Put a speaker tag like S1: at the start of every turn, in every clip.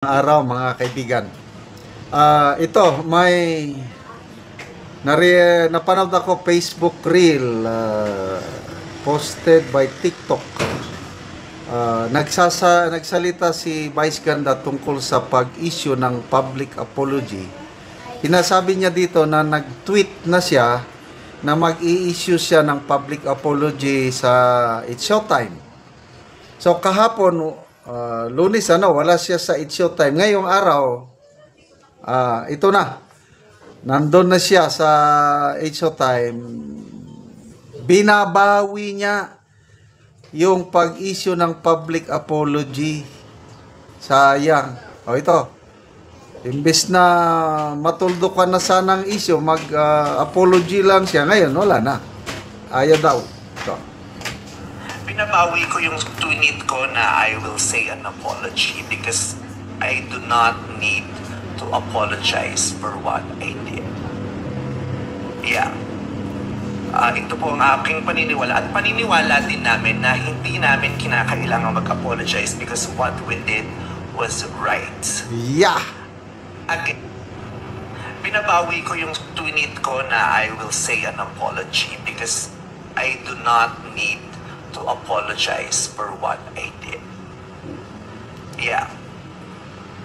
S1: Araw mga kaibigan. Ito may napanood ako Facebook reel posted by TikTok. Nagsalita si Vice Ganda tungkol sa pag-issue ng public apology. Sinasabi niya dito na nag-tweet na siya na mag-i-issue siya ng public apology sa It's Showtime. So kahapon Lunes wala siya sa It's Showtime. Ngayong araw ito na. Nandun na siya sa It's Showtime. Binabawi niya yung pag-issue ng public apology. Sayang. Ito. Imbes na matuldukan na sanang issue, mag-apology lang siya. Ngayon, wala na. Ayaw daw. Ito.
S2: Binabawi ko yung tweet ko na I will say an apology because I do not need to apologize for what I did. Yeah. Ito po ang aking paniniwala at paniniwala din namin na hindi namin kinakailangan mag-apologize because what we did was right.
S1: Yeah.
S2: Again, binabawi ko yung tweet ko na I will say an apology because I do not need to apologize for what I did. Yeah.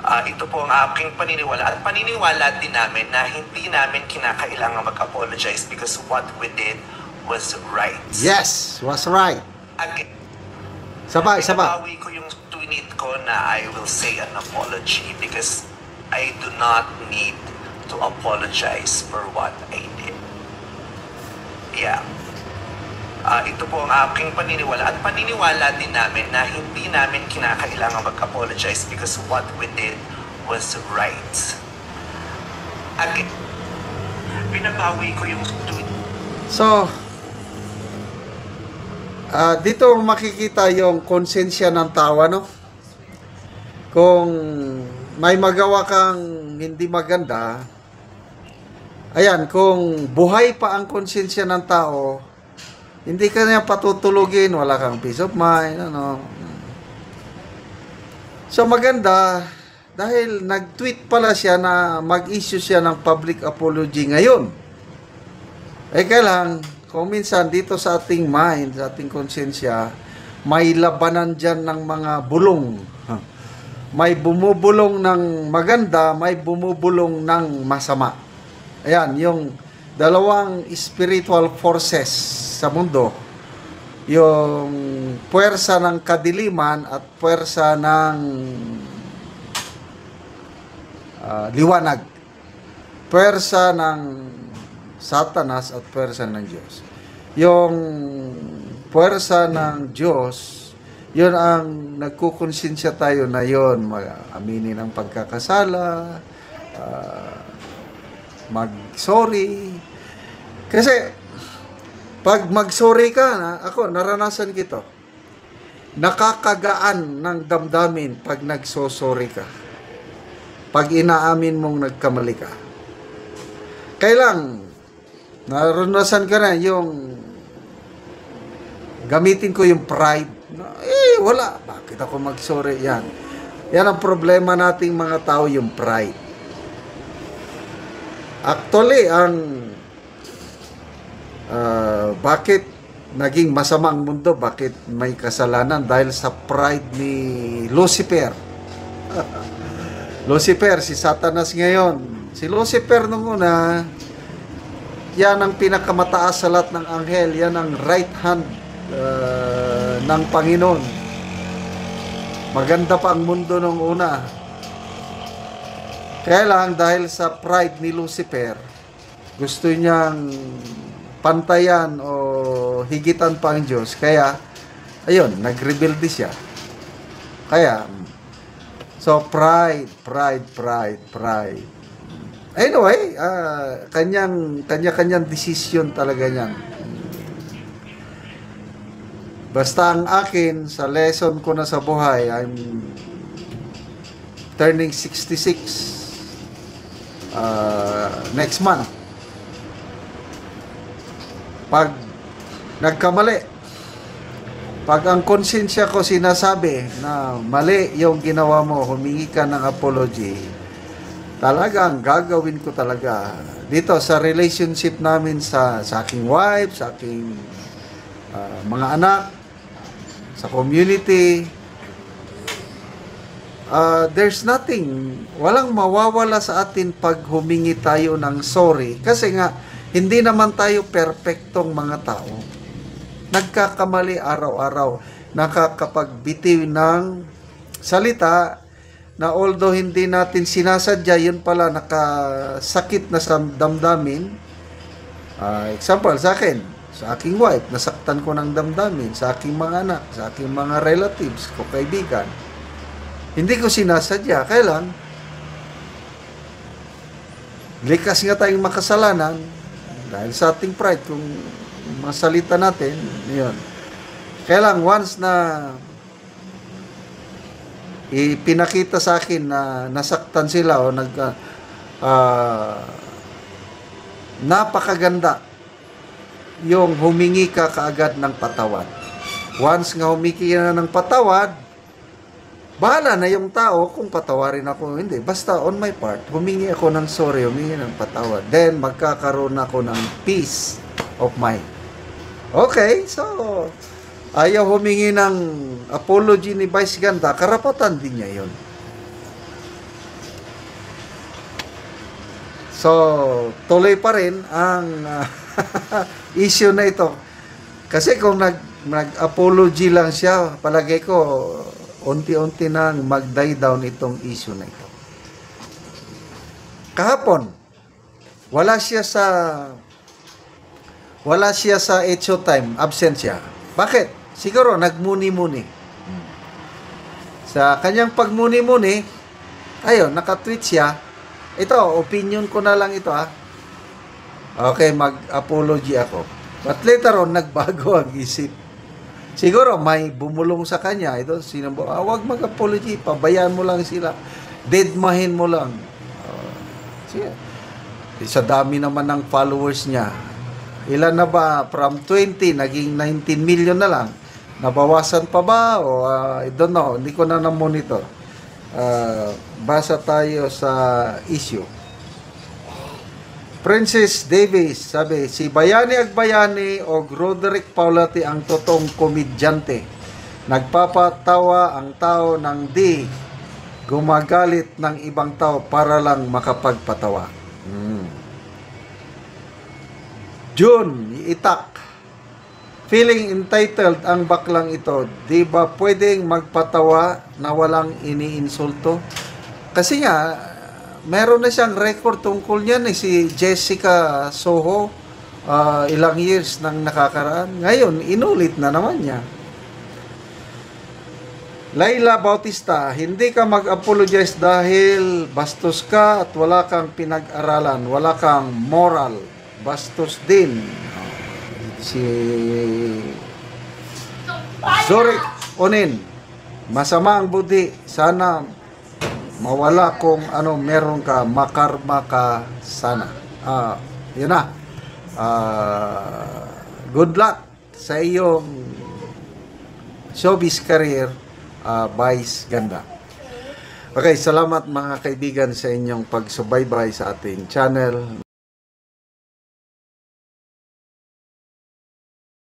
S2: Ito po ang aking paniniwala at paniniwala din namin na hindi namin kinakailangan mag-apologize because what we did was right.
S1: Yes, was right.
S2: Again,
S1: Sabay.
S2: binabawi ko yung tweet ko na I will say an apology because I do not need to apologize for what I did. Yeah. Ito po ang aking paniniwala at paniniwala din namin na hindi namin kinakailangan mag-apologize because what we did was right. Again, binabawi ko yung tweet.
S1: So, dito makikita yung konsensya ng tao, no? Kung may magawa kang hindi maganda, ayan, kung buhay pa ang konsensya ng tao, hindi ka niya patutulugin, wala kang peace of mind, ano. So maganda, dahil nag-tweet pala siya na mag-issue siya ng public apology ngayon. Kailangan, kung minsan dito sa ating mind, sa ating konsensya, may labanan dyan ng mga bulong. May bumubulong ng maganda, may bumubulong ng masama. Ayan, yung dalawang spiritual forces sa mundo, yung puwersa ng kadiliman at puwersa ng liwanag, puwersa ng Satanas at puwersa ng Diyos. Yung puwersa ng Diyos, yun ang nagkukonsensya tayo na yun, aminin ang pagkakasala, mag-sorry. Kasi, pag mag-sorry ka, ako, naranasan kito, nakakagaan ng damdamin pag nagsosorry ka. Pag inaamin mong nagkamali ka. Kailang, naranasan ka na yung gamitin ko yung pride. Wala. Bakit ako mag-sorry? Yan. Yan ang problema nating mga tao, yung pride. Actually, bakit naging masama ang mundo? Bakit may kasalanan? Dahil sa pride ni Lucifer. Lucifer, si Satanas ngayon. Si Lucifer nung una, yan ang pinakamataas sa lahat ng anghel. Yan ang right hand ng Panginoon. Maganda pa ang mundo nung una. Kaya lang, dahil sa pride ni Lucifer, gusto niyang pantayan o higitan pa ang Diyos. Kaya, ayun, nag-rebelde siya. Kaya, so pride. Anyway, kanya-kanyang decision talaga niyan. Basta ang akin, sa lesson ko na sa buhay, I'm turning 66 next month. Pag nagkamali, Pag ang konsensya ko sinasabi na mali yung ginawa mo, humingi ka ng apology, talagang gagawin ko talaga. Dito sa relationship namin sa aking wife, sa aking mga anak, sa community, there's nothing, walang mawawala sa atin pag humingi tayo ng sorry. Kasi nga, hindi naman tayo perfectong mga tao. Nagkakamali araw-araw, nakakapagbitiw ng salita na although hindi natin sinasadya, yun pala nakasakit na sa damdamin. Example, sa akin, sa aking wife, nasaktan ko ng damdamin, sa aking mga anak, sa aking mga relatives ko, kaibigan. Hindi ko sinasadya, kailan likas nga tayong makasalanan dahil sa ating pride, kung masalita natin, yun. Kailan once na ipinakita sa akin na nasaktan sila o napakaganda yung humingi ka kaagad ng patawad. Once nga humingi ka na ng patawad, bahala na yung tao kung patawarin ako o hindi. Basta on my part, humingi ako ng sorry, humingi ng patawad. Then, magkakaroon ako ng peace of mind. Okay, so, ayaw humingi ng apology ni Vice Ganda, karapatan din niya yun. So, tuloy pa rin ang issue na ito. Kasi kung nag-apology lang siya, palagay ko, unti-unti nang mag-die down itong issue na ito. Kahapon, wala siya sa Echo Time, absent siya. Bakit? Siguro nagmuni-muni. Sa kanyang pagmuni-muni, ayun, nakatweet siya. Ito, opinion ko na lang ito Okay, mag-apology ako. But later on, nagbago ang isip. Siguro may bumulong sa kanya. Ito, wag mag-apology, pabayaan mo lang sila. Deadmahin mo lang. Sige. Sa dami naman ng followers niya. Ilan na ba? From 20, naging 19 million na lang. Nabawasan pa ba? O, I don't know. Hindi ko na na-monitor. Basa tayo sa issue. Princess Davis, sabi, si Bayani Agbayani o Roderick Paulati ang totoong komedyante. Nagpapatawa ang tao ng di gumagalit ng ibang tao para lang makapagpatawa. June, itak. Feeling entitled ang baklang ito. Di ba pwedeng magpatawa na walang iniinsulto? Kasi nga, meron na siyang record tungkol niyan si Jessica Soho, ilang years nang nakakaraan. Ngayon, inulit na naman niya. Laila Bautista, hindi ka mag-apologize dahil bastos ka at wala kang pinag-aralan, wala kang moral. Bastos din. Si Zorik Onin, masama ang budi. Sana mawala kung meron ka, makarma ka sana. Yun na. Good luck sa iyong showbiz career, Vice Ganda. Okay, salamat mga kaibigan sa inyong pagsubaybay sa ating channel.